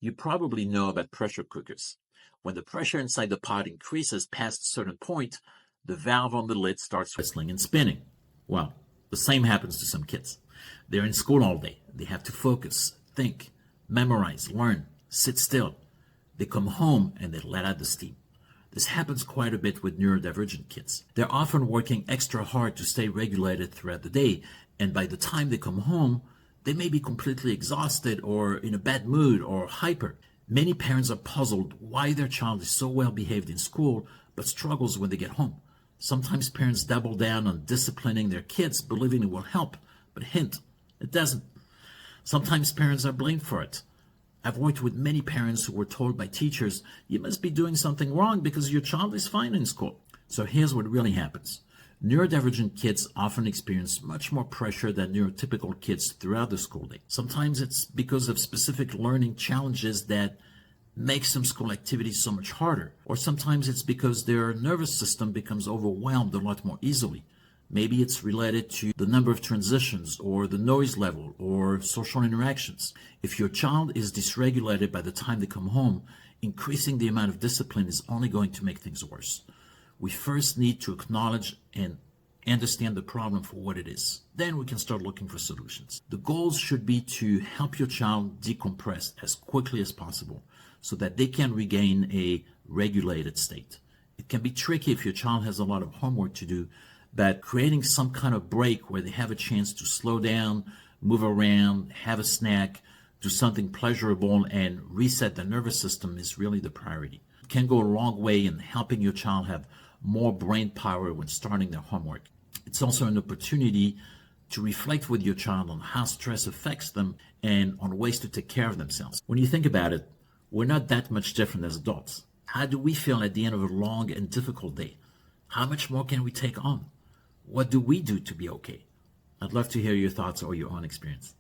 You probably know about pressure cookers. When the pressure inside the pot increases past a certain point, the valve on the lid starts whistling and spinning. Well, the same happens to some kids. They're in school all day. They have to focus, think, memorize, learn, sit still. They come home and they let out the steam. This happens quite a bit with neurodivergent kids. They're often working extra hard to stay regulated throughout the day, and by the time they come home, they may be completely exhausted or in a bad mood or hyper. Many parents are puzzled why their child is so well behaved in school but struggles when they get home. Sometimes parents double down on disciplining their kids, believing it will help, but hint, it doesn't. Sometimes parents are blamed for it. I've worked with many parents who were told by teachers, you must be doing something wrong because your child is fine in school. So here's what really happens. Neurodivergent kids often experience much more pressure than neurotypical kids throughout the school day. Sometimes it's because of specific learning challenges that make some school activities so much harder. Or sometimes it's because their nervous system becomes overwhelmed a lot more easily. Maybe it's related to the number of transitions or the noise level or social interactions. If your child is dysregulated by the time they come home, increasing the amount of discipline is only going to make things worse. We first need to acknowledge and understand the problem for what it is. Then we can start looking for solutions. The goals should be to help your child decompress as quickly as possible so that they can regain a regulated state. It can be tricky if your child has a lot of homework to do, but creating some kind of break where they have a chance to slow down, move around, have a snack, do something pleasurable, and reset the nervous system is really the priority. It can go a long way in helping your child have more brain power when starting their homework. It's also an opportunity to reflect with your child on how stress affects them and on ways to take care of themselves. When you think about it, we're not that much different as adults. How do we feel at the end of a long and difficult day? How much more can we take on? What do we do to be okay? I'd love to hear your thoughts or your own experience.